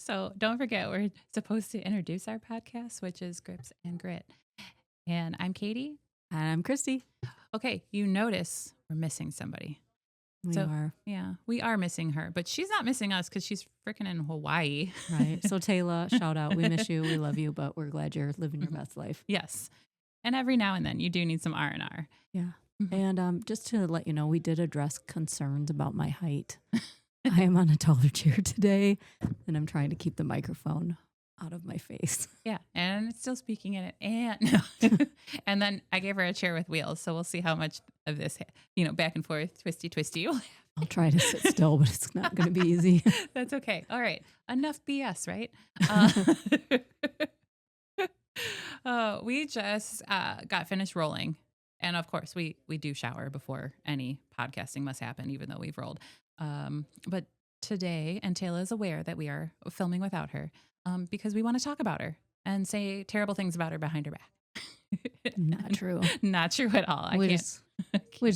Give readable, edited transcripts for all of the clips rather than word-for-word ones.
So don't forget, we're supposed to introduce our podcast, which is Grips and Grit. And I'm Katie. And I'm Christy. Okay, you notice we're missing somebody. We are. Yeah, we are missing her, but she's not missing us because she's freaking in Hawaii. Right. So Taylor, shout out. We miss you. We love you, but we're glad you're living your best life. Yes. And every now and then you do need some R&R. Yeah. And just to let you know, we did address concerns about my height. I am on a taller chair today, and I'm trying to keep the microphone out of my face. Yeah, and it's still speaking in it. And then I gave her a chair with wheels, so we'll see how much of this, back and forth, twisty. I'll try to sit still, but it's not going to be easy. That's okay. All right, enough BS, right? We just got finished rolling. And of course, we do shower before any podcasting must happen, even though we've rolled. But today, and Taylor is aware that we are filming without her because we want to talk about her and say terrible things about her behind her back. Not true. Not true at all. We just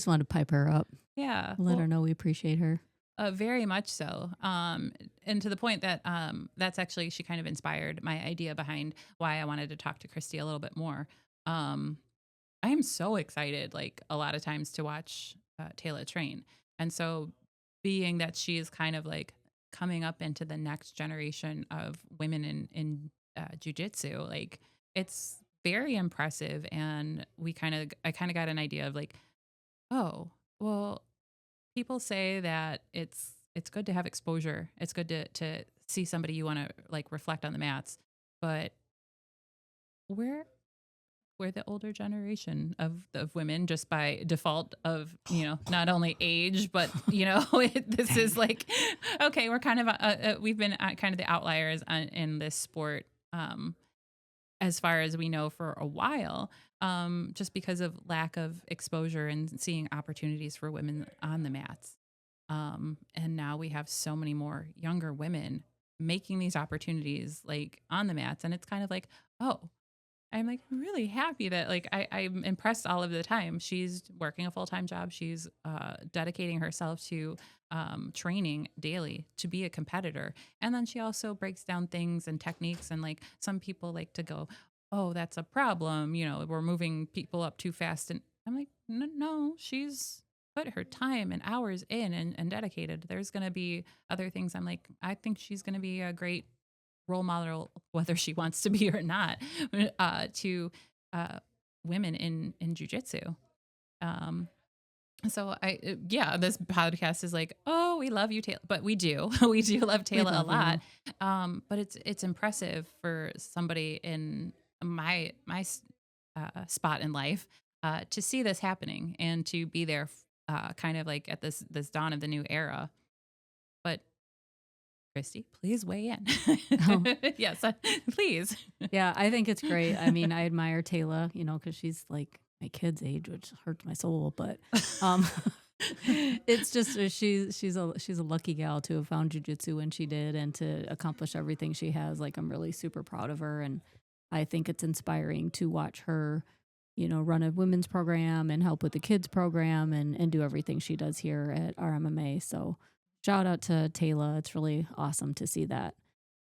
want to pipe her up. Yeah. Let her know we appreciate her. Very much so. And to the point that that's actually, she kind of inspired my idea behind why I wanted to talk to Christy a little bit more. I am so excited, like a lot of times, to watch Taylor train. And so being that she is kind of like coming up into the next generation of women in jiujitsu, like it's very impressive. And I kind of got an idea of like, oh, well, people say that it's good to have exposure. It's good to see somebody you want to like reflect on the mats, but we're the older generation of women just by default of, not only age, but, this is like, okay, we're kind of, we've been kind of the outliers in this sport as far as we know for a while, just because of lack of exposure and seeing opportunities for women on the mats. And now we have so many more younger women making these opportunities like on the mats. And it's kind of like, oh, I'm like really happy that like I'm impressed all of the time. She's working a full-time job. She's dedicating herself to training daily to be a competitor. And then she also breaks down things and techniques. And like some people like to go, oh, that's a problem. We're moving people up too fast. And I'm like, no, she's put her time and hours in and dedicated. There's going to be other things. I'm like, I think she's going to be a great role model, whether she wants to be or not, to women in jiu-jitsu. So this podcast is like, oh, we love you, Taylor, but we do love Taylor a lot. But it's impressive for somebody in my spot in life to see this happening and to be there, kind of like at this dawn of the new era. But Christy, please weigh in. Oh. Yes, please. Yeah, I think it's great. I mean, I admire Taylor, because she's like my kid's age, which hurts my soul. But it's just she's a lucky gal to have found jiu-jitsu when she did and to accomplish everything she has. Like, I'm really super proud of her, and I think it's inspiring to watch her, run a women's program and help with the kids program and do everything she does here at RMMA. So shout out to Taylor. It's really awesome to see that.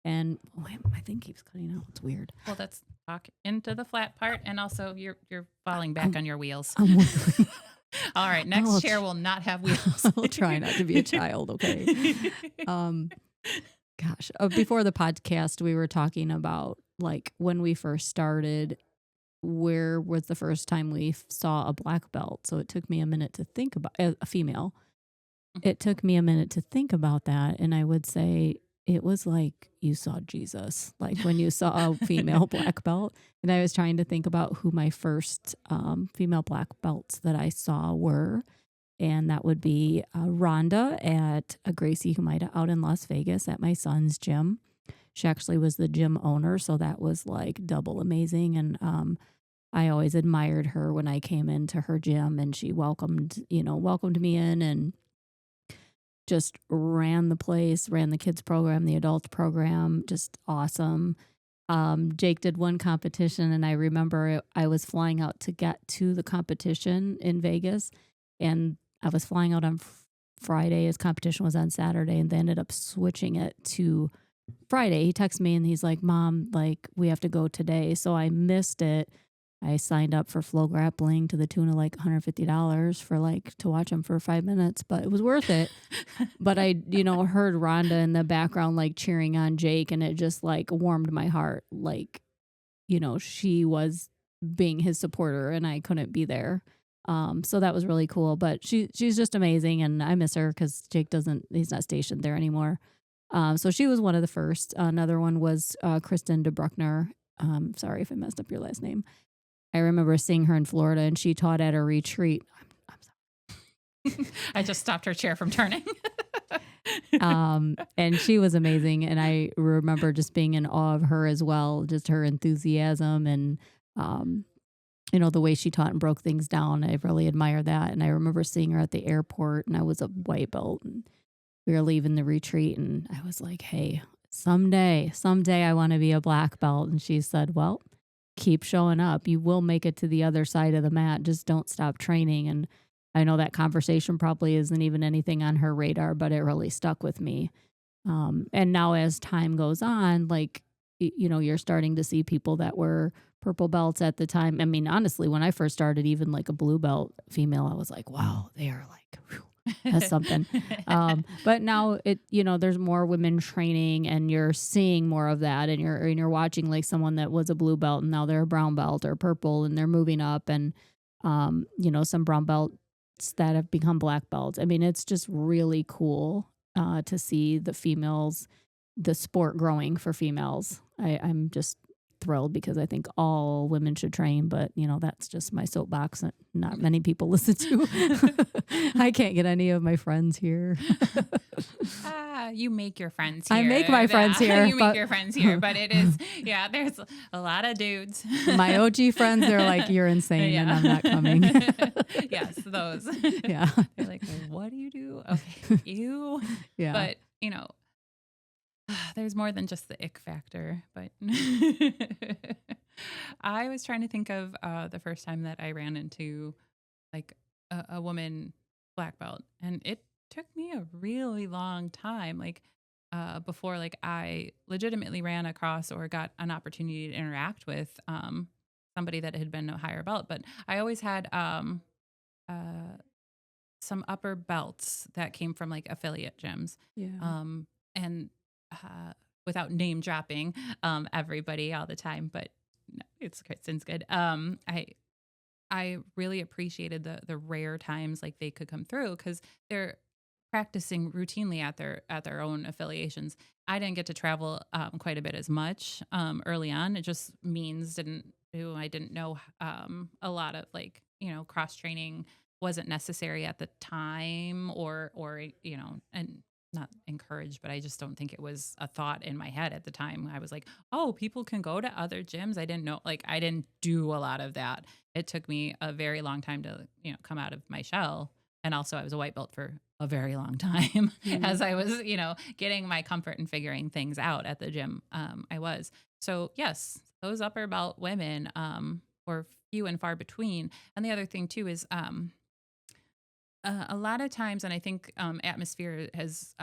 And my thing keeps cutting out. It's weird. Well, let's talk into the flat part. And also you're falling back on your wheels. All right. Next chair will not have wheels. I'll try not to be a child. Okay. Gosh, before the podcast, we were talking about like when we first started, where was the first time we saw a black belt? So it took me a minute to think about a female. It took me a minute to think about that. And I would say it was like you saw Jesus, like when you saw a female black belt. And I was trying to think about who my first female black belts that I saw were. And that would be Rhonda at Gracie Humaida out in Las Vegas at my son's gym. She actually was the gym owner. So that was like double amazing. And I always admired her when I came into her gym and she welcomed me in and just ran the place, ran the kids program, the adult program, just awesome. Jake did one competition and I remember I was flying out to get to the competition in Vegas and I was flying out on Friday. His competition was on Saturday and they ended up switching it to Friday, he texts me and he's like, "Mom, like, we have to go today." So I missed it. I signed up for flow grappling to the tune of like $150 for like to watch him for 5 minutes, but it was worth it. But I, heard Rhonda in the background like cheering on Jake, and it just like warmed my heart. Like, she was being his supporter and I couldn't be there. So that was really cool. But she's just amazing, and I miss her because Jake doesn't he's not stationed there anymore. So she was one of the first. Another one was Kristen DeBruckner. Sorry if I messed up your last name. I remember seeing her in Florida, and she taught at a retreat. I'm I just stopped her chair from turning. And she was amazing. And I remember just being in awe of her as well, just her enthusiasm and, um, the way she taught and broke things down. I really admire that. And I remember seeing her at the airport, and I was a white belt, and we were leaving the retreat, and I was like, "Hey, someday I want to be a black belt." And she said, "Well, keep showing up. You will make it to the other side of the mat. Just don't stop training." And I know that conversation probably isn't even anything on her radar, but it really stuck with me. And now as time goes on, like, you're starting to see people that were purple belts at the time. I mean, honestly, when I first started, even like a blue belt female, I was like, wow, they are like, whew, that's something. But now there's more women training, and you're seeing more of that, and you're watching like someone that was a blue belt and now they're a brown belt or purple, and they're moving up, and some brown belts that have become black belts. I mean, it's just really cool to see the sport growing for females. I'm just thrilled because I think all women should train, but that's just my soapbox that not many people listen to. I can't get any of my friends here. You make your friends I here. make my friends here, You make your friends here, but it is, yeah, there's a lot of dudes. My OG friends, they're like, "You're insane," and I'm not coming. Yes, those. Yeah. They're like, what do you do? Okay, you. Yeah. But, there's more than just the ick factor. But I was trying to think of the first time that I ran into like a woman black belt, and it took me a really long time. Like, before like I legitimately ran across or got an opportunity to interact with somebody that had been a higher belt. But I always had uh, some upper belts that came from like affiliate gyms. Yeah. And without name dropping everybody all the time, but no, it's Kristen's good. I really appreciated the rare times like they could come through because they're practicing routinely at their own affiliations. I didn't get to travel quite a bit as much early on. It just means I didn't know a lot of like cross training wasn't necessary at the time or and not encouraged, but I just don't think it was a thought in my head at the time. I was like, oh, people can go to other gyms. I didn't know, like, I didn't do a lot of that. It took me a very long time to, come out of my shell. And also, I was a white belt for a very long time Mm. as I was, getting my comfort and figuring things out at the gym. I was. So, yes, those upper belt women were few and far between. And the other thing, too, is a lot of times, and I think atmosphere has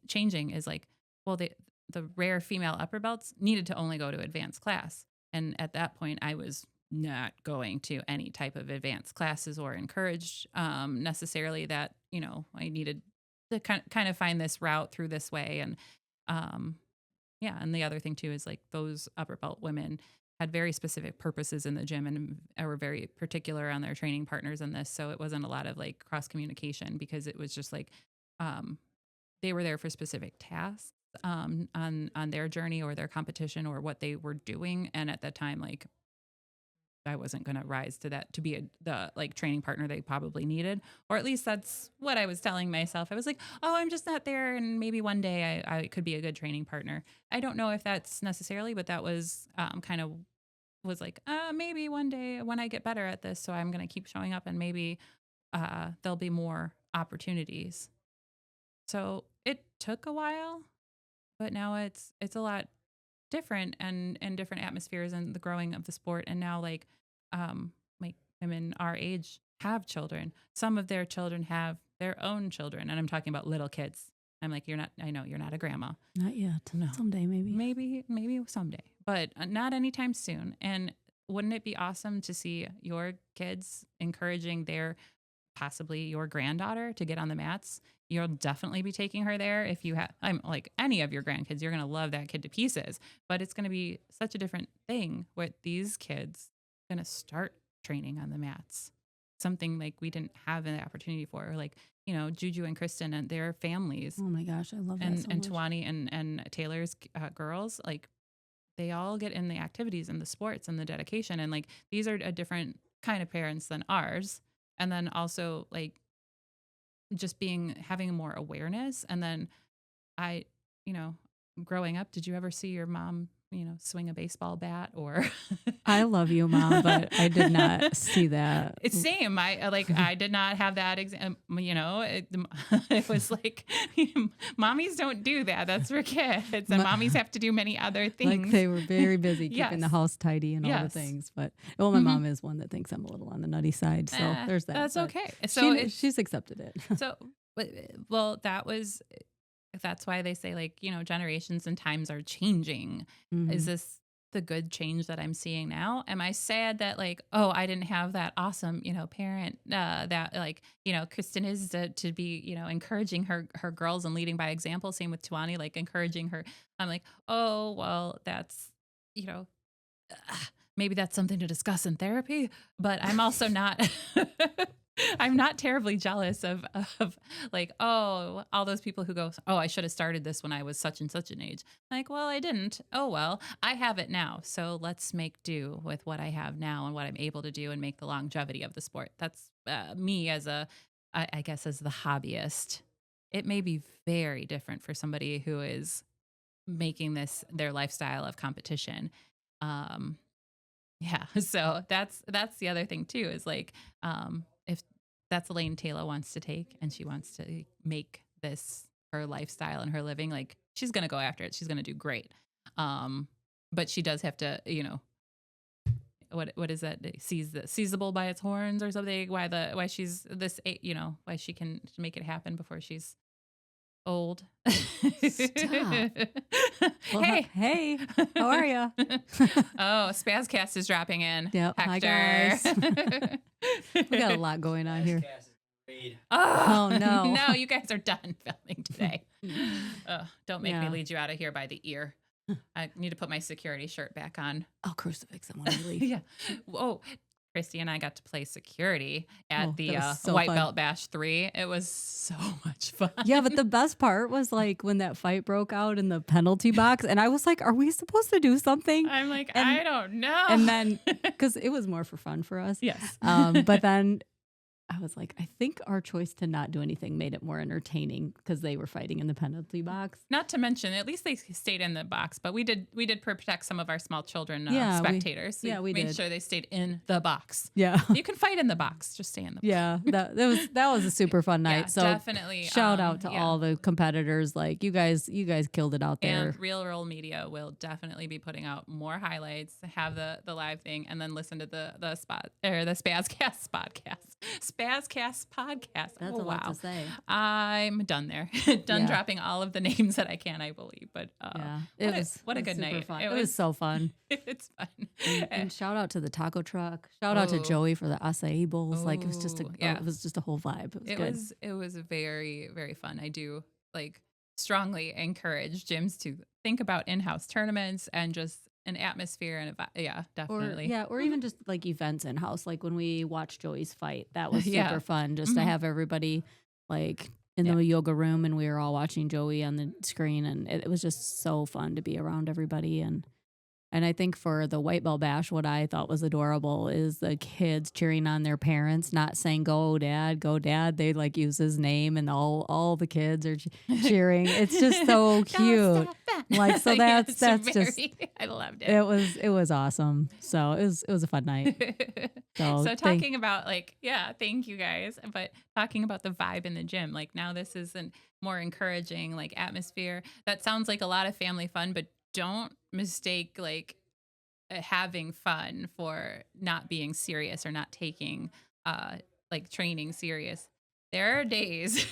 changing is like, well, the rare female upper belts needed to only go to advanced class, and at that point, I was not going to any type of advanced classes or encouraged necessarily that I needed to kind of find this route through this way, and um, yeah, and the other thing too is like those upper belt women had very specific purposes in the gym and were very particular on their training partners in this. So it wasn't a lot of like cross communication because it was just like um, they were there for specific tasks on their journey or their competition or what they were doing. And at that time, like I wasn't going to rise to that to be the like training partner they probably needed, or at least that's what I was telling myself. I was like, oh, I'm just not there, and maybe one day I could be a good training partner. I don't know if that's necessarily, but that was kind of was like, maybe one day when I get better at this, so I'm going to keep showing up, and maybe there'll be more opportunities. So it took a while, but now it's a lot different and different atmospheres and the growing of the sport. And now like women our age have children. Some of their children have their own children, and I'm talking about little kids. I'm like, you're not, I know you're not a grandma. Not yet. No, Someday, maybe. maybe someday, but not anytime soon. And wouldn't it be awesome to see your kids encouraging their possibly your granddaughter to get on the mats? You'll definitely be taking her there. If you have, I'm like any of your grandkids, you're going to love that kid to pieces, but it's going to be such a different thing with these kids going to start training on the mats. Something like we didn't have an opportunity for, or like, Juju and Kristen and their families, Oh my gosh, I love that so and much. Tawani and Taylor's girls, like they all get in the activities and the sports and the dedication. And like, these are a different kind of parents than ours. And then also like just having more awareness. And then I, you know, growing up, did you ever see your mom, swing a baseball bat or I love you, Mom, but I did not see that. it's same. I did not have that exam. It was like, mommies don't do that. That's for kids, and mommies have to do many other things. Like they were very busy keeping the Yes. house tidy and all the Yes. things. But my Mhm. mom is one that thinks I'm a little on the nutty side, so there's that. That's But okay. So she's accepted it. so, well, that's why they say like, generations and times are changing. Is Mhm. this the good change that I'm seeing now? Am I sad that like, oh, I didn't have that awesome, parent that like, Kristen is to be, encouraging her girls and leading by example. Same with Tuani, like encouraging her. I'm like, oh, well, that's, you know, maybe that's something to discuss in therapy, but I'm also not I'm not terribly jealous of like, oh, all those people who go, oh, I should have started this when I was such and such an age. Like, well, I didn't. Oh, well, I have it now. So let's make do with what I have now and what I'm able to do and make the longevity of the sport. That's me as I guess, as the hobbyist. It may be very different for somebody who is making this their lifestyle of competition. Um, yeah. So that's the other thing too, is like, if that's a lane Taylor wants to take and she wants to make this her lifestyle and her living, like she's gonna go after it. She's gonna do great. Um, but she does have to, what is that? Seize the bull by its horns or something. Why she's this, why she can make it happen before she's old. Stop. Well, Hey. hey, how are ya? Oh, Spazcast is dropping in. Yep. Hi, Hector. guys. We got a lot going on here. Oh, Oh, no. No, you guys are done filming today. Don't make me Yeah. lead you out of here by the ear. I need to put my security shirt back on. I'll crucifix him when I leave. Yeah. Oh, Christy and I got to play security at Oh, the that was so White fun. Belt Bash 3. It was so much fun. Yeah, but the best part was like when that fight broke out in the penalty box, and I was like, "Are we supposed to do something?" I'm like, And- I don't know. And then, because it was more for fun for us, yes. but then I was like, I think our choice to not do anything made it more entertaining because they were fighting in the penalty box. Not to mention, at least they stayed in the box, but we did protect some of our small children Yeah, spectators. we made did. sure they stayed in the box. Yeah, You can fight in the box, just stay in the box. yeah, that was a super fun night. Yeah, so definitely. shout out to yeah. all the competitors. Like you guys killed it out there. And Real Roll Media will definitely be putting out more highlights, have the live thing, and then listen to the spot or the Spazcast podcast. Spazcast podcast. That's Oh, a lot wow. to say. I'm done there. Done Yeah. dropping all of the names that I can, I believe. But Yeah, what a it was good super night. Fun. It It was so fun. It's fun. And shout out to the taco truck. Shout out to Oh. Joey for the acai bowls. Like it was just Oh, yeah. it was just a whole vibe. It was good. It was very, very fun. I do like strongly encourage gyms to think about in-house tournaments and just an atmosphere and yeah, definitely. Or even just like events in house. Like when we watched Joey's fight, that was super Yeah. fun. Just to Mhm. have everybody like in Yeah. the yoga room and we were all watching Joey on the screen, and it was just so fun to be around everybody. And I think for the White Belt Bash, what I thought was adorable is the kids cheering on their parents, not saying "Go Dad, go Dad." They like use his name, and all the kids are cheering. It's just so cute. Like, so that's just I loved it. It was awesome. So it was a fun night. So talking about like, yeah, thank you guys. But talking about the vibe in the gym, like now this is a more encouraging like atmosphere. That sounds like a lot of family fun, but don't mistake like having fun for not being serious or not taking like training serious. There are days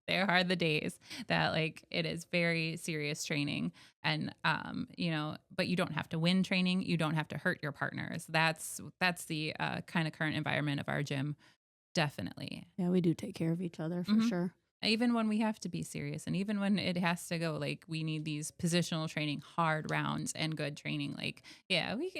there are the days that like it is very serious training and but you don't have to win training, you don't have to hurt your partners. That's the kind of current environment of our gym, definitely. Yeah, we do take care of each other for hmm sure. Even when we have to be serious and even when it has to go, like we need these positional training, hard rounds and good training. Like, yeah, we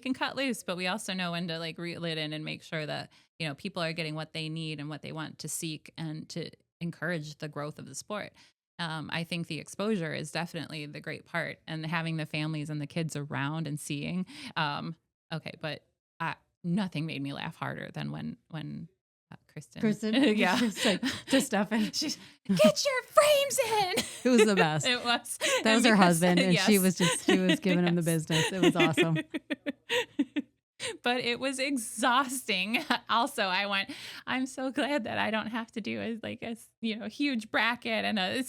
can cut loose, but we also know when to like reel it in and make sure that, people are getting what they need and what they want to seek and to encourage the growth of the sport. I think the exposure is definitely the great part and having the families and the kids around and seeing. Um, okay, but I, nothing made me laugh harder than when Kristen. Kristen, Yeah. she's like to Stefan. She's get your frames in. It was the best. It was. That was And her because- husband, and she yes. was giving him the Yes. business. It was awesome. But it was exhausting. Also, I'm so glad that I don't have to do a huge bracket and a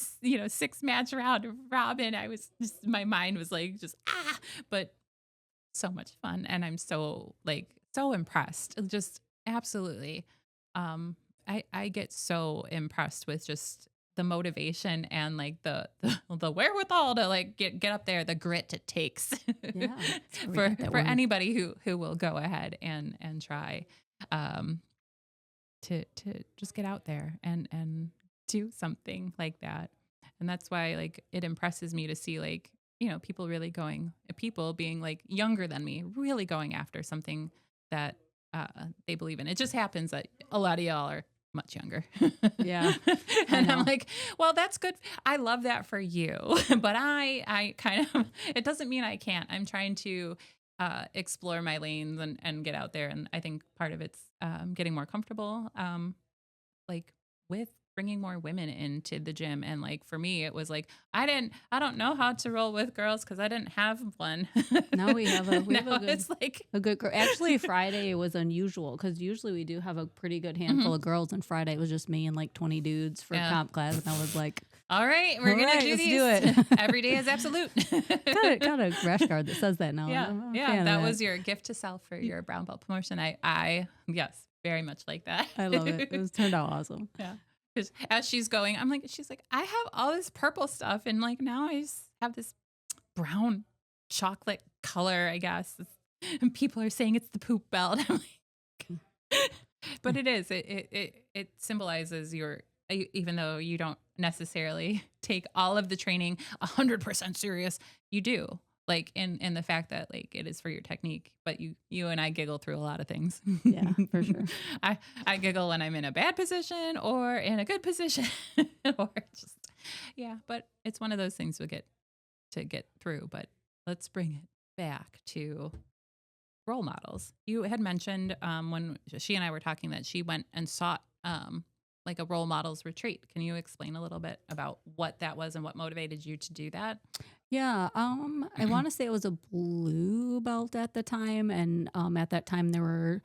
6 match round robin. I was just my mind was like just but so much fun, and I'm so impressed. Just absolutely. I get so impressed with just the motivation and like the wherewithal to like get up there, the grit it takes Yeah, that's where we for got that for word. anybody who will go ahead and try um to just get out there and do something like that. And that's why like it impresses me to see like, people being like younger than me, really going after something that they believe in. It just happens that a lot of y'all are much younger. Yeah, I And I'm know. like, well, that's good. I love that for you. But I kind of, it doesn't mean I can't. I'm trying to explore my lanes and get out there. And I think part of it's getting more comfortable, like with bringing more women into the gym. And like for me, it was like I don't know how to roll with girls because I didn't have one. Now we have a Now good it's like Actually, Friday was unusual because usually we do have a pretty good handful mhm. of girls, and Friday it was just me and like 20 dudes for Yeah. comp class, and I was like, All right, we're all gonna right, do let's these. do it. Every day is absolute. got a rash guard that says that now. Yeah, I'm a yeah. fan of That was your gift to self for your brown belt promotion. I yes, very much like that. I love it. It was turned out awesome. Yeah. Because as she's going, she's like, I have all this purple stuff, and like now I just have this brown chocolate color, I guess. And people are saying it's the poop belt. I'm like, but it is. It symbolizes even though you don't necessarily take all of the training 100% serious, you do. Like in the fact that like it is for your technique, but you and I giggle through a lot of things. Yeah, for sure. I giggle when I'm in a bad position or in a good position, or just But it's one of those things we get through. But let's bring it back to role models. You had mentioned when she and I were talking that she went and sought like a role models retreat. Can you explain a little bit about what that was and what motivated you to do that? Yeah, I want to say it was a blue belt at the time, and at that time there were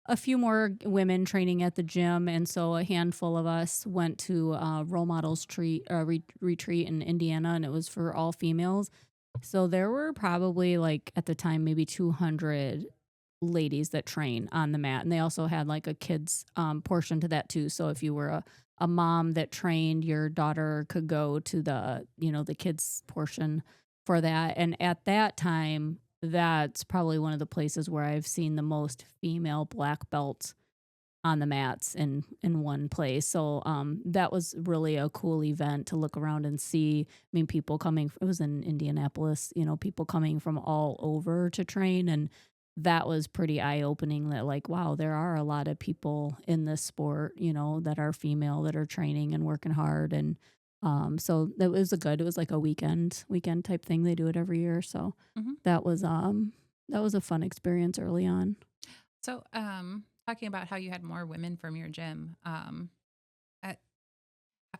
a few more women training at the gym, and so a handful of us went to role models retreat in Indiana, and it was for all females. So there were probably like at the time maybe 200 ladies that train on the mat, and they also had like a kids portion to that too. So if you were a mom that trained, your daughter could go to the kids portion for that. And at that time, that's probably one of the places where I've seen the most female black belts on the mats in one place. So that was really a cool event to look around and see. I mean, people coming. It was in Indianapolis. People coming from all over to train, and that was pretty eye opening. That like, wow, there are a lot of people in this sport, that are female that are training and working hard, and so it was like a weekend type thing. They do it every year, so hmm that was a fun experience early on. So, talking about how you had more women from your gym, uh,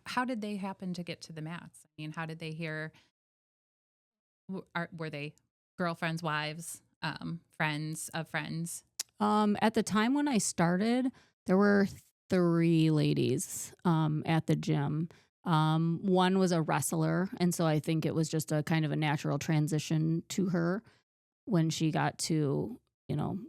how did they happen to get to the mats? I mean, how did they hear? Were they girlfriends, wives, friends of friends? At the time when I started, there were 3 ladies at the gym. One was a wrestler, and so I think it was just a kind of a natural transition to her when she got to,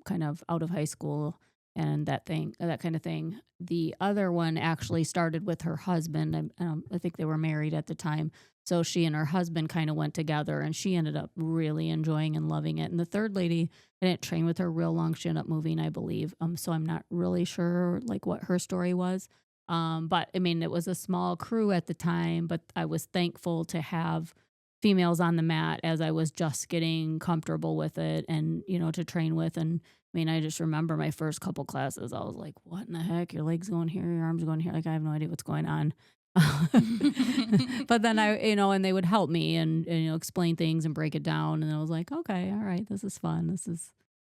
kind of out of high school. and that kind of thing. The other one actually started with her husband. I think they were married at the time. So she and her husband kind of went together, and she ended up really enjoying and loving it. And the third lady, I didn't train with her real long. She ended up moving, I believe. So I'm not really sure like what her story was. But I mean, it was a small crew at the time, but I was thankful to have females on the mat as I was just getting comfortable with it and, to train with. And I mean, I just remember my first couple classes, I was like, what in the heck? Your legs going here, your arms going here. Like, I have no idea what's going on. But then and they would help me and, explain things and break it down. And I was like, okay, all right, this is fun.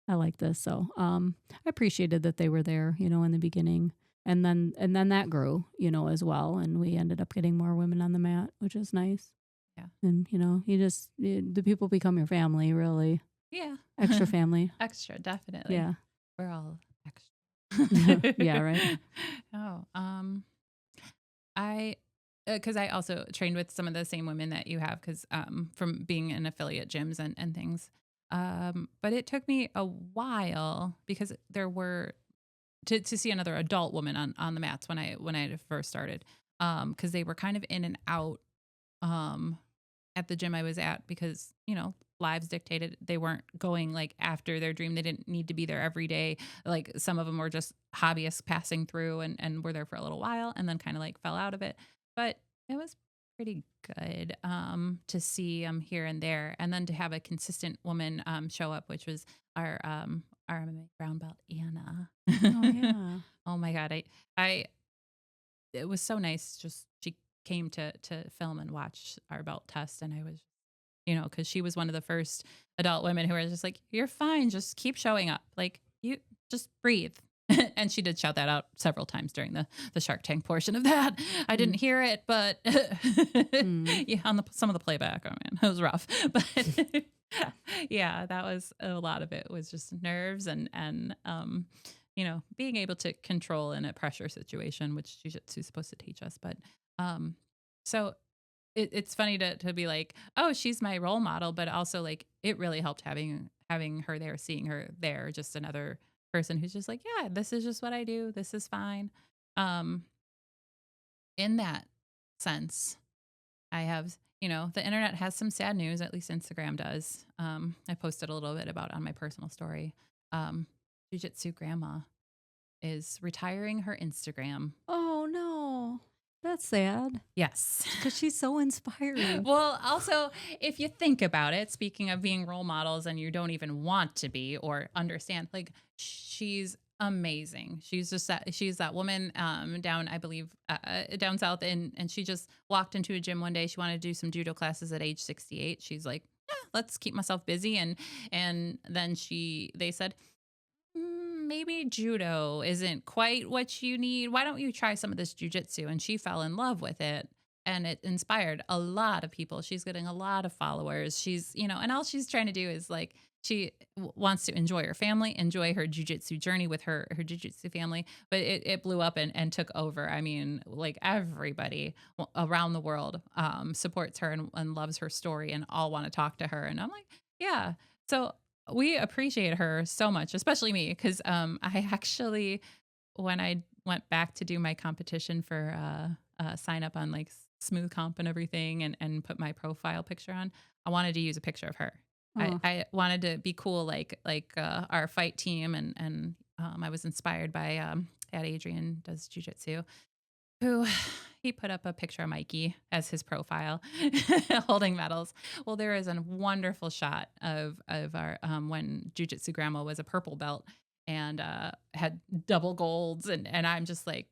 I like this. So, I appreciated that they were there, in the beginning. And then that grew, as well. And we ended up getting more women on the mat, which is nice. Yeah. And, the people become your family, really. Yeah. Extra family. Extra, definitely. Yeah. We're all extra. Yeah, right. Oh, I, because I also trained with some of the same women that you have, because from being in affiliate gyms and things. But it took me a while because there were to see another adult woman on the mats when I first started, because they were kind of in and out um at the gym I was at, because lives dictated they weren't going like after their dream. They didn't need to be there every day. Like some of them were just hobbyists passing through and were there for a little while and then kind of like fell out of it. But it was pretty good to see here and there, and then to have a consistent woman show up, which was our MMA brown belt Anna. Oh, yeah. Oh my god, I it was so nice. Just she came to film and watch our belt test, and I was, because she was one of the first adult women who were just like, "You're fine, just keep showing up. Like you just breathe." And she did shout that out several times during the Shark Tank portion of that. I didn't Mm, hear it, but mm. yeah, on some of the playback, oh man, it was rough. But yeah, that was a lot of it was just nerves and being able to control in a pressure situation, which jiu-jitsu is supposed to teach us. But um, so it's funny to be like, oh, she's my role model, but also like it really helped having her there, seeing her there, just another person who's just like, yeah, this is just what I do. This is fine. Um, in that sense, I have, the internet has some sad news, at least Instagram does. I posted a little bit about on my personal story. Um, Jiu-Jitsu grandma is retiring her Instagram. Oh, no. That's sad Yes. because she's so inspiring. Well, also, if you think about it, speaking of being role models and you don't even want to be or understand, like she's amazing. She's that woman down, I believe, down south, and she just walked into a gym one day. She wanted to do some judo classes at age 68. She's like, yeah, let's keep myself busy, and then they said, maybe judo isn't quite what you need. Why don't you try some of this jujitsu? And she fell in love with it. And it inspired a lot of people. She's getting a lot of followers. And all she's trying to do is like, she wants to enjoy her family, enjoy her jujitsu journey with her jujitsu family. But it blew up and took over. I mean, like everybody around the world supports her and loves her story and all want to talk to her. And I'm like, yeah. So we appreciate her so much, especially me, because I actually, when I went back to do my competition for sign up on like Smooth Comp and everything, and put my profile picture on, I wanted to use a picture of her. I, Oh, I wanted to be cool, like our fight team, and I was inspired by Ad Adrian does jujitsu, who he put up a picture of Mikey as his profile holding medals. Well, there is a wonderful shot of our when Jiu-Jitsu grandma was a purple belt and had double golds, and I'm just like,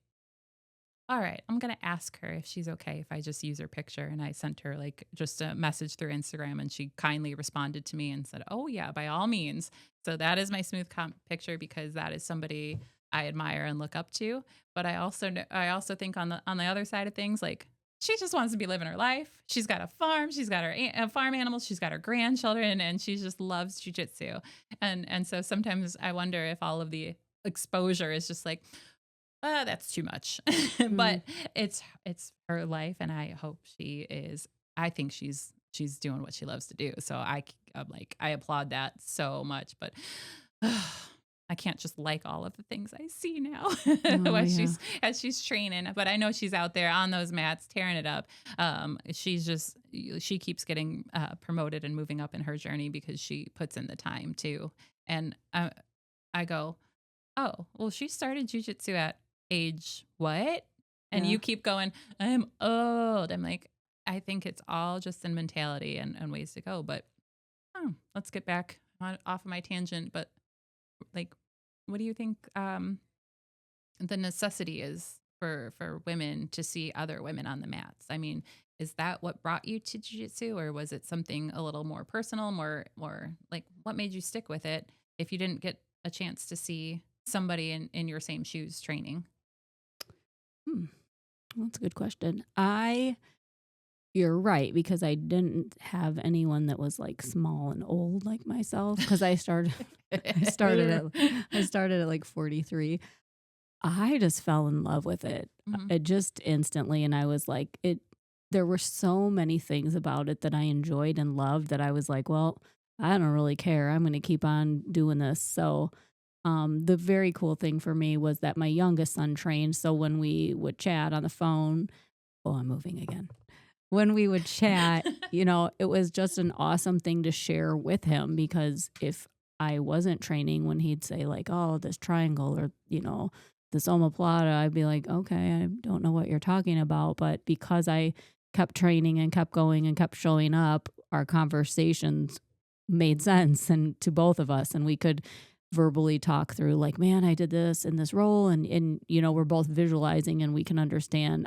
all right, I'm gonna ask her if she's okay if I just use her picture. And I sent her like just a message through Instagram, and she kindly responded to me and said, "Oh yeah, by all means." So that is my smooth comp picture, because that is somebody I admire and look up to. But I also think on the other side of things, like she just wants to be living her life. She's got a farm, she's got her farm animals, she's got her grandchildren, and she just loves jujitsu. And so sometimes I wonder if all of the exposure is just like, that's too much. mm, But it's her life, and I hope she is. I think she's doing what she loves to do. So I'm like, I applaud that so much. But I can't just like all of the things I see now Oh, yeah. as she's training, but I know she's out there on those mats tearing it up. She keeps getting promoted and moving up in her journey because she puts in the time too. And I go, oh, well, she started jujitsu at age what? And Yeah. you keep going, I'm old. I'm like, I think it's all just in mentality and ways to go. But let's get back off of my tangent. But like, what do you think the necessity is for women to see other women on the mats? I mean, is that what brought you to jiu-jitsu, or was it something a little more personal, more like what made you stick with it if you didn't get a chance to see somebody in your same shoes training? Hmm. Well, that's a good question. You're right, because I didn't have anyone that was like small and old like myself. Because I started at I started at like 43. I just fell in love with it, Mhm. just instantly, and I was like, it. There were so many things about it that I enjoyed and loved that I was like, well, I don't really care. I'm going to keep on doing this. So, the very cool thing for me was that my youngest son trained. So when we would chat on the phone, oh, I'm moving again. When we would chat, it was just an awesome thing to share with him, because if I wasn't training, when he'd say like, "Oh, this triangle," or this omoplata, I'd be like, "Okay, I don't know what you're talking about." But because I kept training and kept going and kept showing up, our conversations made sense and to both of us, and we could verbally talk through like, "Man, I did this in this role," and we're both visualizing and we can understand.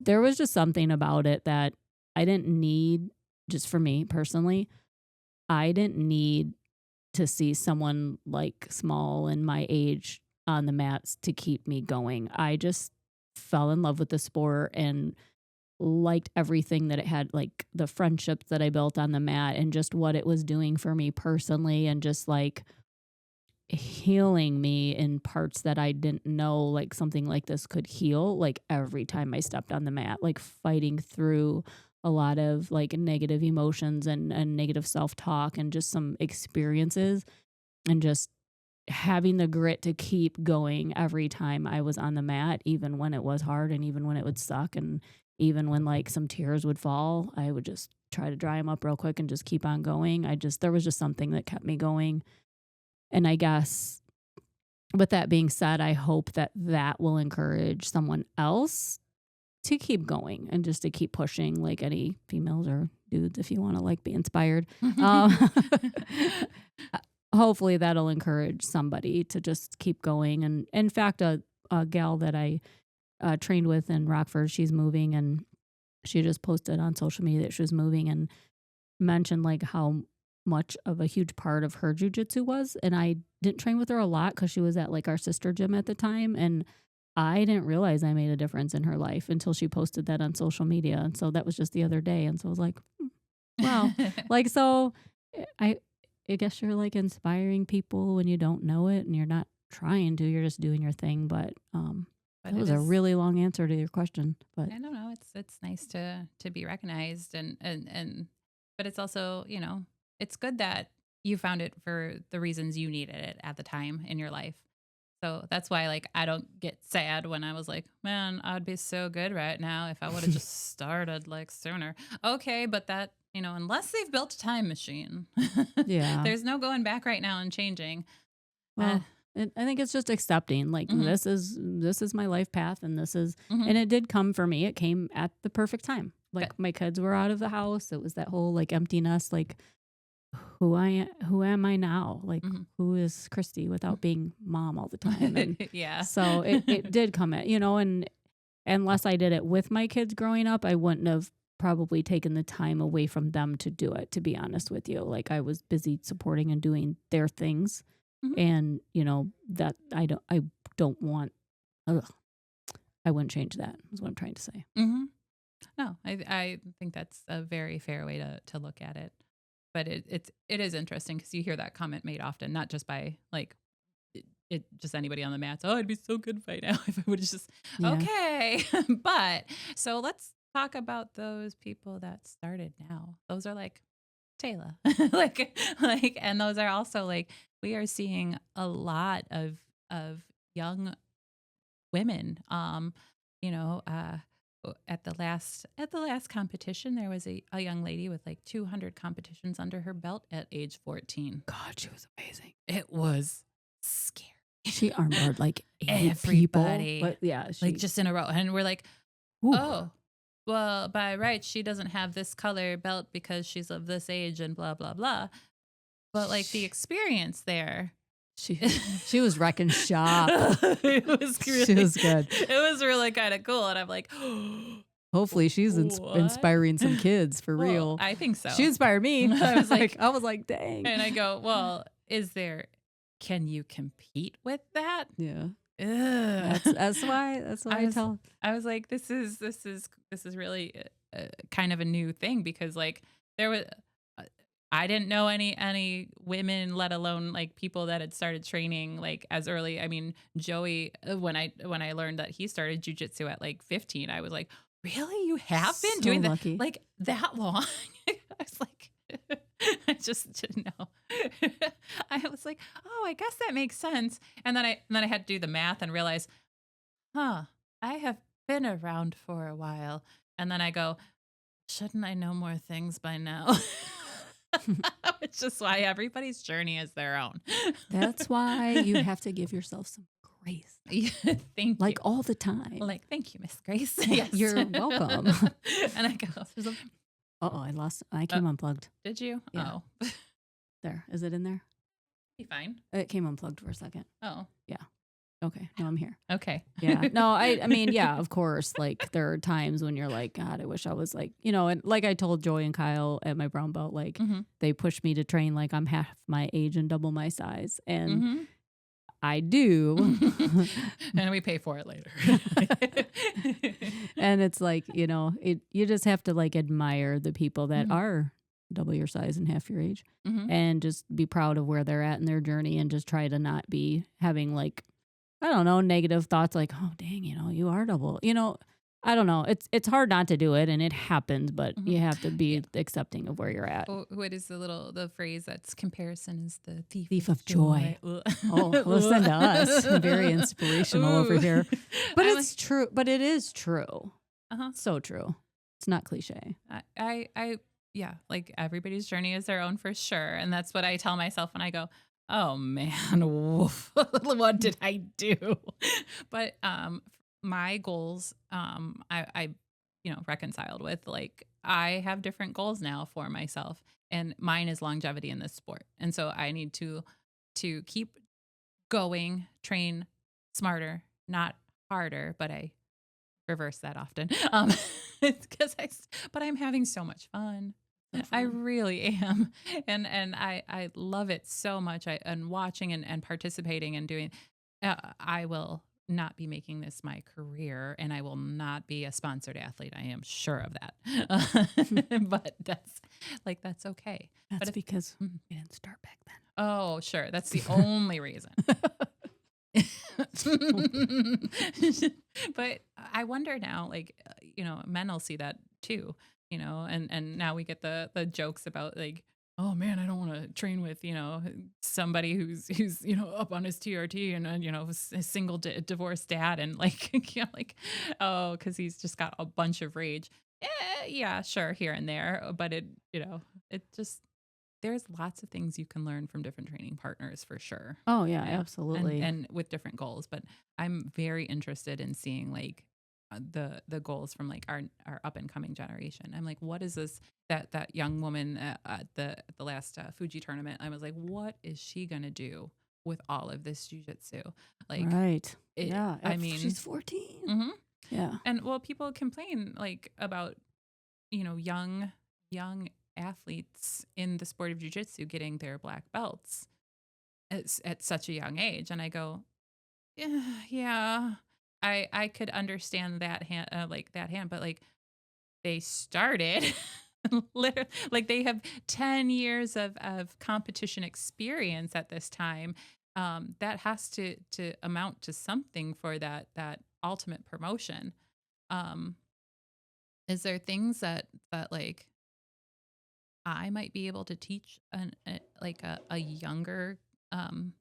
There was just something about it that I didn't need, just for me personally, I didn't need to see someone like small in my age on the mats to keep me going. I just fell in love with the sport and liked everything that it had, like the friendships that I built on the mat and just what it was doing for me personally, and just like healing me in parts that I didn't know like something like this could heal, like every time I stepped on the mat, like fighting through a lot of like negative emotions and negative self-talk and just some experiences, and just having the grit to keep going every time I was on the mat, even when it was hard and even when it would suck, and even when like some tears would fall, I would just try to dry them up real quick and just keep on going. There was just something that kept me going. And I guess with that being said, I hope that that will encourage someone else to keep going and just to keep pushing, like any females or dudes, if you want to like be inspired. Um, hopefully that'll encourage somebody to just keep going. And in fact, a gal that I trained with in Rockford, she's moving, and she just posted on social media that she was moving and mentioned like how much of a huge part of her jujitsu was. And I didn't train with her a lot because she was at like our sister gym at the time. And I didn't realize I made a difference in her life until she posted that on social media. And so that was just the other day. And so I was like, wow. Like, so I, I guess you're like inspiring people when you don't know it and you're not trying to, you're just doing your thing. But But that it was a is, really long answer to your question. But I don't know. It's nice to be recognized and but it's also, it's good that you found it for the reasons you needed it at the time in your life. So that's why like I don't get sad when I was like, man, I'd be so good right now if I would have just started like sooner. Okay, but that, unless they've built a time machine, yeah. there's no going back right now and changing. Uh, Well, I think it's just accepting like mhm, this is my life path, and this is, mhm, and it did come for me. It came at the perfect time. good. Like my kids were out of the house. It was that whole like empty nest, like who am I now? Like Mhm. who is Christy without being mom all the time? And Yeah. so it did come at, and unless I did it with my kids growing up, I wouldn't have probably taken the time away from them to do it, to be honest with you. Like I was busy supporting and doing their things, Mhm, and that I don't want, ugh, I wouldn't change that, is what I'm trying to say. mhm. No, I think that's a very fair way to look at it. But it is interesting because you hear that comment made often, not just by like just anybody on the mats. Oh, I'd be so good right now if I would have just Yeah. okay. But so let's talk about those people that started now. Those are like Taylor. And those are also like, we are seeing a lot of young women. You know, at the last competition, there was a young lady with like 200 competitions under her belt at age 14. God, she was amazing. It was scary. She armbarred like 8 people. Everybody, But yeah, like she. just in a row, and we're like, Whew, oh, well, by rights, she doesn't have this color belt because she's of this age and blah blah blah. But like the experience there, she she was wrecking shop. it was She really, was good. it was really kind of cool, and I'm like, Hopefully, she's what? inspiring some kids for Well, real. I think so. She inspired me. I was like, I was like, dang. and I go, well, can you compete with that? Yeah, Ugh. that's why I tell. I was like, this is really kind of a new thing, because like there was, uh, I didn't know any women, let alone like people that had started training like as early. I mean, Joey, when I learned that he started jujitsu at like 15, I was like, really, you have been So doing that lucky. like that long? I was like, I just didn't know. I was like, oh, I guess that makes sense. And then I had to do the math and realize, huh, I have been around for a while. And then I go, shouldn't I know more things by now? Which is why everybody's journey is their own. That's why you have to give yourself some grace, Yeah, thank like you. all the time. Like, thank you, Miss Grace. Yeah, Yes. you're welcome. And I go, I came unplugged. did you? Yeah. Oh, There, is it in there? be fine. It came unplugged for a second. Oh, Okay, now I'm here. okay. Yeah. No, I mean, yeah, of course. Like there are times when you're like, God, I wish I was like, and like I told Joy and Kyle at my brown belt, like Mhm. they push me to train like I'm half my age and double my size. And Mhm. I do. And we pay for it later. And it's like, you just have to like admire the people that Mhm. are double your size and half your age Mhm. and just be proud of where they're at in their journey and just try to not be having like, I don't know, negative thoughts like, oh dang, you are double. I don't know. It's hard not to do it and it happens, but Mhm. you have to be Yeah. accepting of where you're at. What is the phrase that's comparison is the Thief of joy. Ugh. Oh, listen to us. Very inspirational over Ooh. here. But I'm it's true. But it is true. uh-huh. So true. It's not cliche. Yeah, like everybody's journey is their own for sure. And that's what I tell myself when I go, oh man, woof, what did I do? But my goals, I reconciled with, like, I have different goals now for myself, and mine is longevity in this sport. And so I need to keep going, train smarter, not harder, but I reverse that often. It's because but I'm having so much fun. So I fun. really am, and I love it so much. And watching and participating and doing. I will not be making this my career, and I will not be a sponsored athlete. I am sure of that. But that's okay. That's But if because Mhm. we didn't start back then. Oh, sure, that's the only reason. But I wonder now, like, men will see that too, and now we get the jokes about like, oh man, I don't want to train with, somebody who's up on his TRT and a single divorced dad, and like, like, oh, because he's just got a bunch of rage. Yeah, sure, here and there, but it just there's lots of things you can learn from different training partners for sure. Oh yeah, Yeah. absolutely. And with different goals, but I'm very interested in seeing like the goals from like our up and coming generation. I'm like, what is this that young woman at the last Fuji tournament? I was like, what is she gonna do with all of this jujitsu? Like, Right. it, Yeah. I mean, She's 14. mhm. Yeah. And well, people complain like about young athletes in the sport of jujitsu getting their black belts at such a young age, and I go, yeah, I could understand that hand, but like they started. Literally, like they have 10 years of competition experience at this time. That has to amount to something for that ultimate promotion. Um, is there things that like I might be able to teach a younger um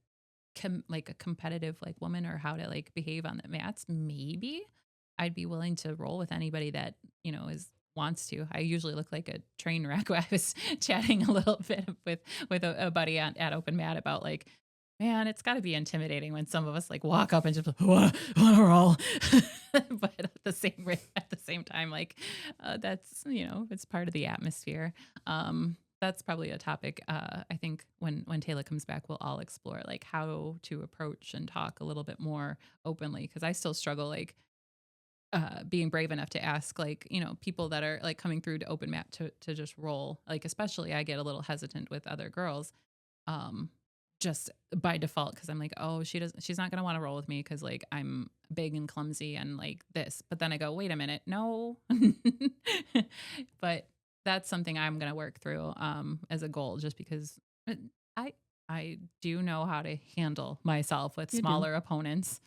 like a competitive like woman or how to like behave on the mats, maybe I'd be willing to roll with anybody that, is wants to. I usually look like a train wreck. I was chatting a little bit with a buddy at open mat about like, man, it's got to be intimidating when some of us like walk up and just want to roll, but at the same time, like that's it's part of the atmosphere. That's probably a topic. I think when Taylor comes back, we'll all explore like how to approach and talk a little bit more openly because I still struggle like being brave enough to ask like people that are like coming through to open mat to just roll, like especially I get a little hesitant with other girls um just by default because I'm like, oh, she's not going to want to roll with me because like I'm big and clumsy and like this, but then I go, wait a minute, no. But that's something I'm going to work through as a goal just because uh, i I do know how to handle myself with You do. smaller opponents.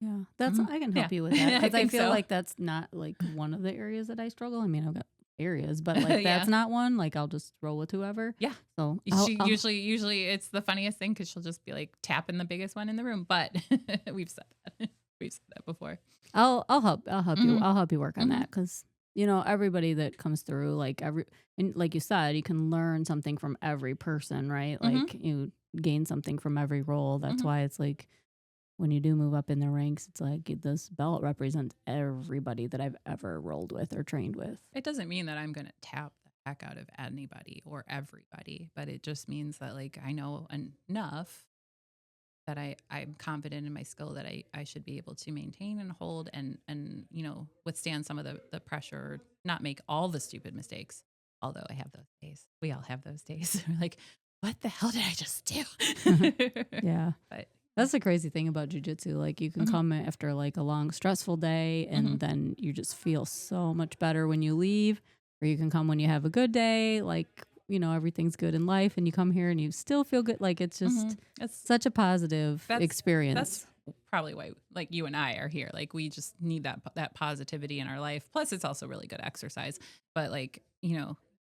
Yeah, that's Mhm. I can Yeah. help you with that I because I think feel so. like that's not like one of the areas that I struggle. I mean, I've got areas, but like that's Yeah. not one. Like I'll just roll with whoever. Yeah. So She I'll usually it's the funniest thing because she'll just be like tapping the biggest one in the room. But we've said that. We've said that before. I'll help you. Hmm. I'll help you work on Hmm. that because everybody that comes through, like every and like you said, you can learn something from every person, right? Hmm. Like you gain something from every role. That's Hmm. why it's like when you do move up in the ranks, it's like this belt represents everybody that I've ever rolled with or trained with. It doesn't mean that I'm gonna tap the heck out of anybody or everybody, but it just means that like I know enough that I'm confident in my skill that I should be able to maintain and hold and withstand some of the pressure, not make all the stupid mistakes. Although I have those days, we all have those days. We're like, what the hell did I just do? Yeah. But yeah. That's the crazy thing about jujitsu. Like you can Hmm. come after like a long stressful day Hmm. and then you just feel so much better when you leave. Or you can come when you have a good day, like, everything's good in life and you come here and you still feel good. Like it's Hmm. just That's such a positive that's experience. probably why like you and I are here. Like we just need that positivity in our life. Plus, it's also really good exercise. But like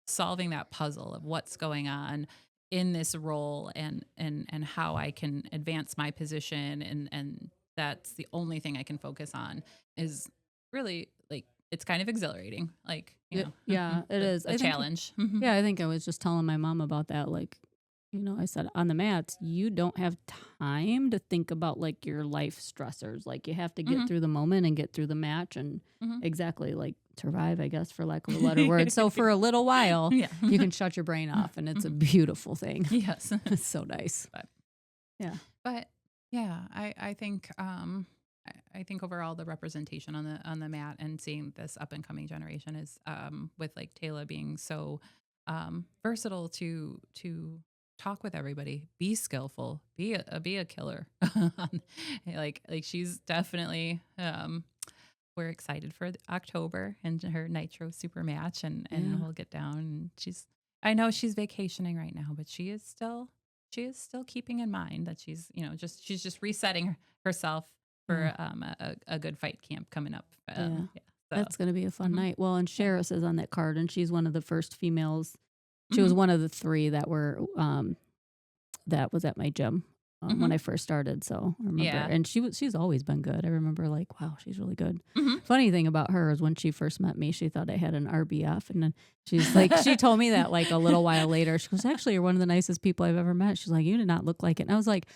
solving that puzzle of what's going on in this role and how I can advance my position and that's the only thing I can focus on is really like it's kind of exciting. Like Yeah, it is. a I think challenge. Hmm. Yeah, I think I was just telling my mom about that. Like, I said on the mats, you don't have time to think about like your life stressors. Like, you have to get Hmm. through the moment and get through the match and Hmm. exactly like survive, I guess, for lack of a better word. So, for a little while, Yeah. you can shut your brain off and it's a Hmm. beautiful thing. Yes. It's so nice. but Yeah. But yeah, I think I think overall the representation on the mat and seeing this up and coming generation is with like Taylor being so versatile to talk with everybody, be skillful, be a killer. like she's definitely we're excited for October and her Nitro Super match and Yeah. we'll get down and I know she's vacationing right now, but she is still keeping in mind that she's just resetting herself Yeah. for a good fight camp coming up. Yeah. Yeah. So. That's going to be a fun Hmm. night. Well, and Yeah. Sheris is on that card and she's one of the first females. She Hmm. was one of the three that was at my gym when Hmm. I first started. So I remember, Yeah. and she's always been good. I remember like, wow, she's really good. Hmm. Funny thing about her is when she first met me, she thought I had an RBF, and then she's like, she told me that like a little while later. She goes, actually, you're one of the nicest people I've ever met. She's like, you did not look like it. And I was like,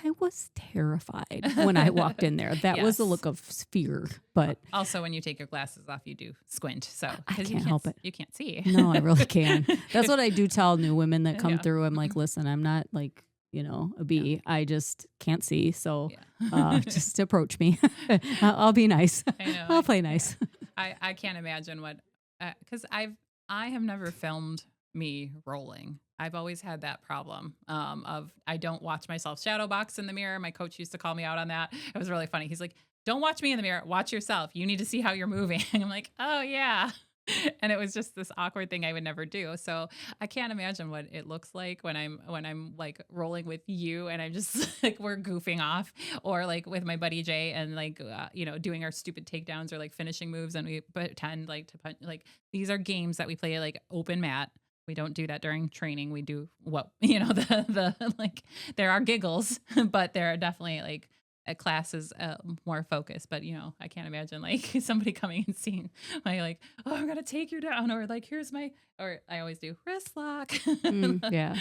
I was terrified when I walked in there. That was the Yes. look of fear, but Also, when you take your glasses off, you do squint. So I because can't help it. you can't see. No, I really can. That's what I do tell new women that come Yeah. through. I'm like, listen, I'm not like, a Yeah. bee. I just can't see. So Yeah. just approach me. I'll be nice. I know. I'll play Yeah. nice. I can't imagine what because I have never filmed me rolling. I've always had that problem of I don't watch myself shadow box in the mirror. My coach used to call me out on that. It was really funny. He's like, "Don't watch me in the mirror. Watch yourself. You need to see how you're moving." I'm like, "Oh yeah." And it was just this awkward thing I would never do. So I can't imagine what it looks like when I'm like rolling with you and I'm just like we're goofing off or like with my buddy Jay and like doing our stupid takedowns or like finishing moves and we pretend like to punch like these are games that we play like open mat we don't do that during training. We do what, the like, there are giggles, but there are definitely like a class is more focused. But, I can't imagine like somebody coming and seeing my like, oh, I'm going to take you down, or like, here's my, or I always do wrist lock, Yeah.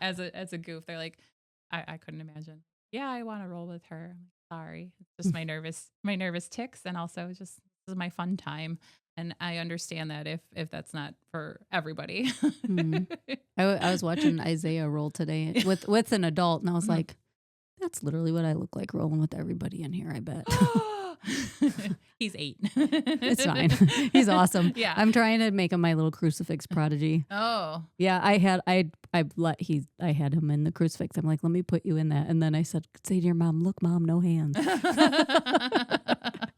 as a goof. They're like, I couldn't imagine. Yeah, I want to roll with her. I'm like, sorry. It's just my nervous ticks. And also just, this is my fun time. And I understand that if that's not for everybody. Mm. I was watching Isaiah roll today with an adult, and I was Mhm. like, "That's literally what I look like rolling with everybody in here, I bet." He's 8. It's fine. He's awesome. Yeah. I'm trying to make him my little crucifix prodigy. Oh. Yeah, I had him in the crucifix. I'm like, "Let me put you in that." And then I said, "Say to your mom, look, mom, no hands."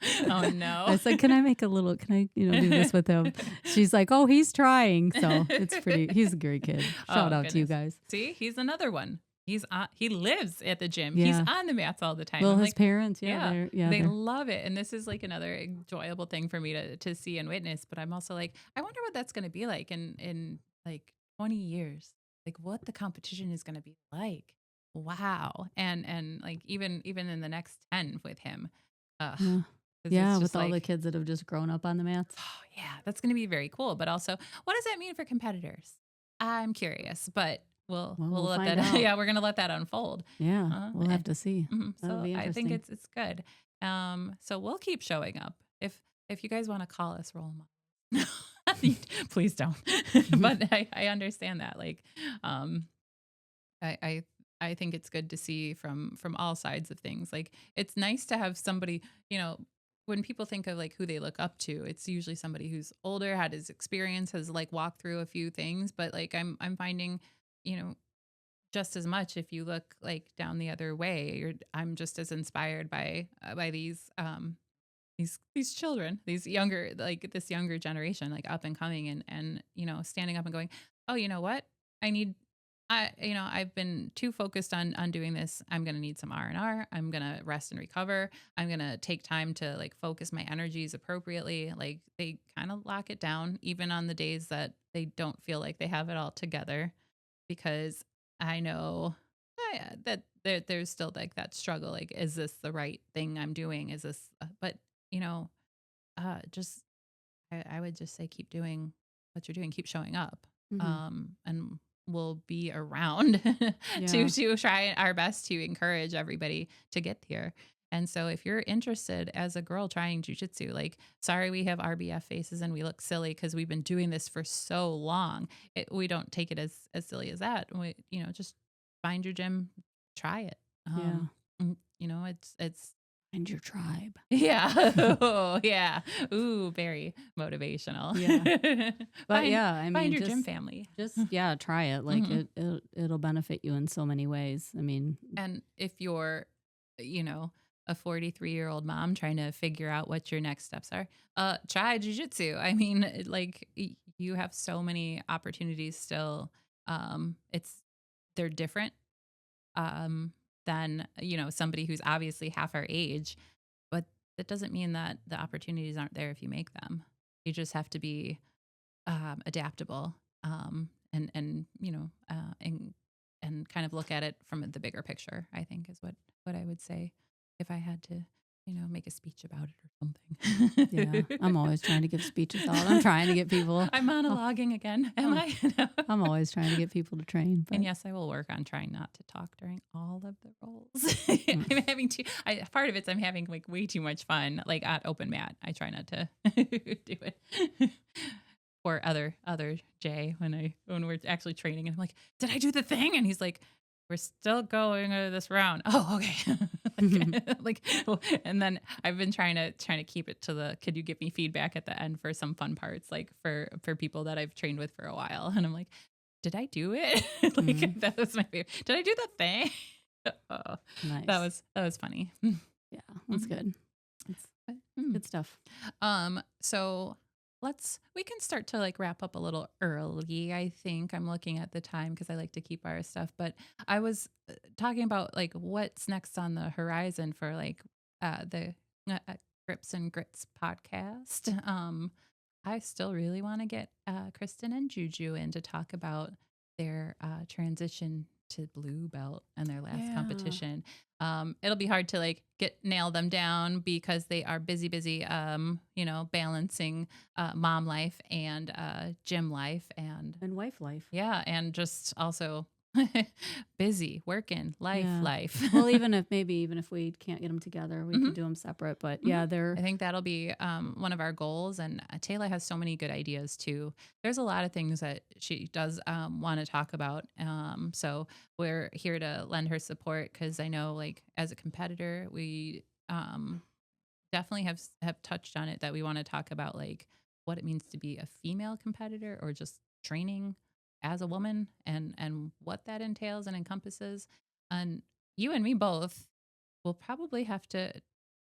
Oh, I no. said, can I, do this with him? She's like, "Oh, he's trying." So he's a great kid. Shout Oh, out to you goodness. guys. See, he's another one. He lives at the gym. He's Yeah. on the mats all the time. Well, I'm his like, parents, yeah, they they're love it. And this is like another enjoyable thing for me to see and witness. But I'm also like, I wonder what that's going to be like in like 20 years. Like what the competition is going to be like. Wow. And like even in the next 10 with him. Ugh. yeah. 'Cause it's Yeah, with just all the like, kids that have just grown up on the mats. oh, yeah, that's going to be very cool. But also, what does that mean for competitors? I'm curious, but Well, we'll we'll let find that. out. Yeah, we're gonna let that unfold. Yeah, Uh, we'll eh, have to see. That'll So be I think interesting. it's good. So we'll keep showing up. If you guys want to call us role models, please don't. But I understand that. Like, um, I I I think it's good to see from all sides of things. Like it's nice to have somebody, when people think of like who they look up to, it's usually somebody who's older, had his experience, has like walked through a few things, but like I'm finding, you know, just as much if you look like down the other way, I'm just as inspired by these children, these younger, like this younger generation, like up and coming, and standing up and going, oh, you know what, I need, I've been too focused on doing this. I'm gonna need some R&R. I'm gonna rest and recover. I'm gonna take time to like focus my energies appropriately. Like they kind of lock it down even on the days that they don't feel like they have it all together, because I know that there's still like that struggle. Like, is this the right thing I'm doing? Is this, but you know, just I would just say keep doing what you're doing, keep showing up, Mhm. and we'll be around to Yeah. try our best to encourage everybody to get here. And so, if you're interested as a girl trying jujitsu, like, sorry, we have RBF faces and we look silly because we've been doing this for so long. We don't take it as silly as that. We, just find your gym, try it. Yeah. It's Find your tribe. yeah. Oh, yeah. Ooh, very motivational. Yeah. But find yeah, I find mean, your gym family. just yeah, try it. Like Mhm. it'll benefit you in so many ways. I mean, And if you're, you know, a 43-year-old mom trying to figure out what your next steps are, try jujitsu. I mean, like you have so many opportunities still. It's They're different than somebody who's obviously half our age, but that doesn't mean that the opportunities aren't there if you make them. You just have to be adaptable, and kind of look at it from the bigger picture. I think is what I would say if I had to make a speech about it or yeah, something. I'm always trying to give speeches out. I'm trying to get people. I'm Oh, monologuing again. Am oh, I? I'm always trying to get people to train, And but yes, I will work on trying not to talk during all of the roles. mm, I'm having too. Part of it's I'm having like way too much fun, like at open mat. I try not to do it. Or other Jay when we're actually training, and I'm like, did I do the thing? And he's like, we're still going this round. Oh, okay. And then I've been trying to keep it to the. Could you give me feedback at the end for some fun parts, like for people that I've trained with for a while? And I'm like, did I do it? mm, Like that was my favorite. Did I do the thing? Oh, nice. that was funny. Yeah, that's Mhm. good. It's Mm. good stuff. So we can start to like wrap up a little early. I think I'm looking at the time because I like to keep our stuff. But I was talking about like what's next on the horizon for like the Grips and Grits podcast. I still really want to get Kristen and Juju in to talk about their transition to blue belt and their last Yeah. competition. It'll be hard to like nail them down because they are busy, balancing mom life and gym life and And wife life. yeah, and just also busy working Yeah. life. Well, even if we can't get them together, we Mhm. could do them separate. But Mhm. yeah, they're I think that'll be one of our goals. And Taylor has so many good ideas too. There's a lot of things that she does want to talk about. So we're here to lend her support because I know, like, as a competitor, we definitely have touched on it that we want to talk about like what it means to be a female competitor or just training as a woman and what that entails and encompasses. And you and me both will probably have to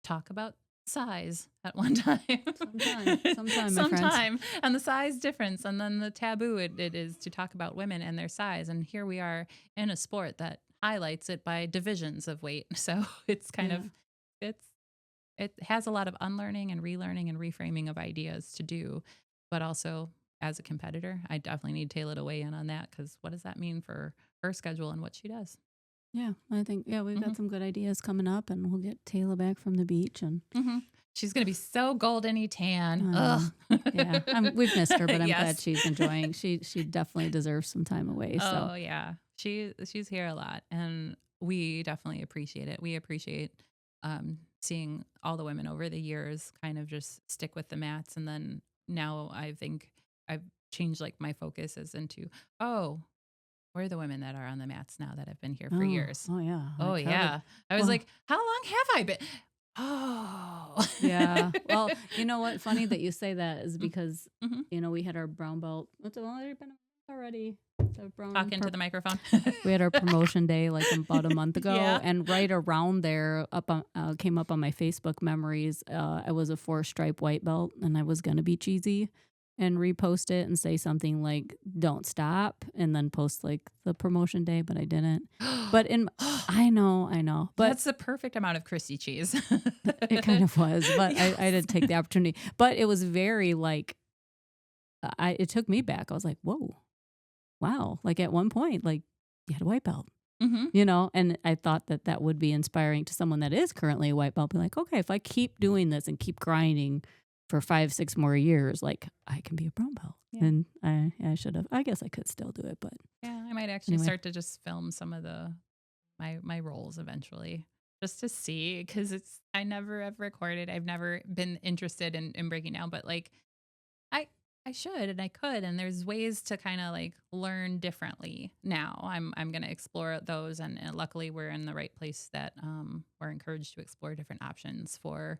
talk about size at one time. sometime, my friends. Sometime. And the size difference and then the taboo it is to talk about women and their size. And here we are in a sport that highlights it by divisions of weight. So it's kind Yeah. of it's it has a lot of unlearning and relearning and reframing of ideas to do, but also as a competitor, I definitely need Taylor to weigh in on that because what does that mean for her schedule and what she does? Yeah. I think, yeah, we've Hmm. got some good ideas coming up, and we'll get Taylor back from the beach. And Hmm. She's gonna be so goldeny tan. I Ugh. know. Yeah. We've missed her, but I'm glad Yes. she's enjoying. She definitely deserves some time away. So Oh yeah, she's here a lot, and we definitely appreciate it. We appreciate seeing all the women over the years kind of just stick with the mats, and then now I think I've changed like my focus as into oh, we're the women that are on the mats now that have been here for years. oh yeah, Oh like how did yeah, I was well like, how long have I been? Oh, yeah. Well, you know what? Funny that you say that is because mm-hmm. we had our brown belt. What's it only been already? The brown. Talking to the microphone. We had our promotion day like about a month ago, Yeah. and right around there, came up on my Facebook memories. I was a 4-stripe white belt, and I was gonna be cheesy and repost it and say something like "Don't stop," and then post like the promotion day, but I didn't. But I know, but That's the perfect amount of Christy cheese. it kind of was. But I Yes. didn't take the opportunity. But it was very like it took me back. I was like, whoa, wow. Like at one point, like you had a white belt. Hmm. And I thought that that would be inspiring to someone that is currently a white belt. Be like, okay, if I keep doing this and keep grinding for 5, 6 more years, like I can be a brown belt. Yeah. And I should have. I guess I could still do it, but Yeah, I might actually anyway. start to just film some of the my roles eventually, just to see because it's I never have recorded. I've never been interested in breaking down, but like I I should and I could, and there's ways to kind of like learn differently now. I'm gonna explore those, and luckily we're in the right place that we're encouraged to explore different options for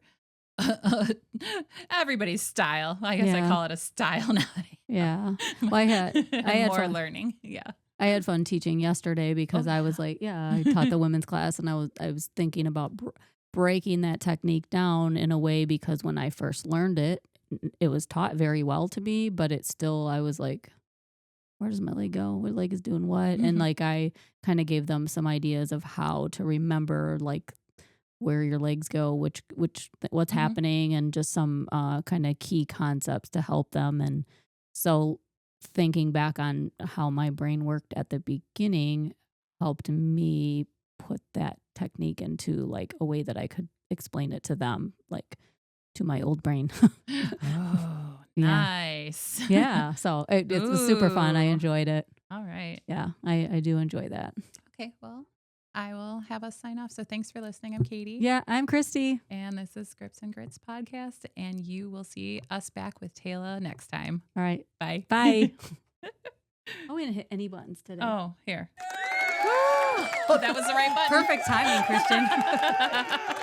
everybody's style. I guess I Yeah, call it a style yeah. nowadays. Well, I had More fun. learning. Yeah. I had fun teaching yesterday Oh because I was yeah. like, yeah, I taught the women's class, and I was thinking about breaking that technique down in a way because when I first learned it, it was taught very well to me, but it's still I was like, where does my leg go? What leg is doing what? And Hmm. like I kind of gave them some ideas of how to remember like where your legs go, what's Hmm. happening, and just some kind of key concepts to help them. And so thinking back on how my brain worked at the beginning helped me put that technique into like a way that I could explain it to them, like to my old brain. Oh, Yeah. nice. Yeah. So it was super fun. I Ooh. enjoyed it. All right. Yeah. I do enjoy that. Okay. Well, I will have us sign off. So thanks for listening. I'm Katie. Yeah. I'm Christy. And this is Scripts and Grits podcast. And you will see us back with Taylor next time. All right. Bye. Bye. Oh, we didn't hit any buttons today. Oh, here. Oh, that was the right button. Perfect timing, Christian.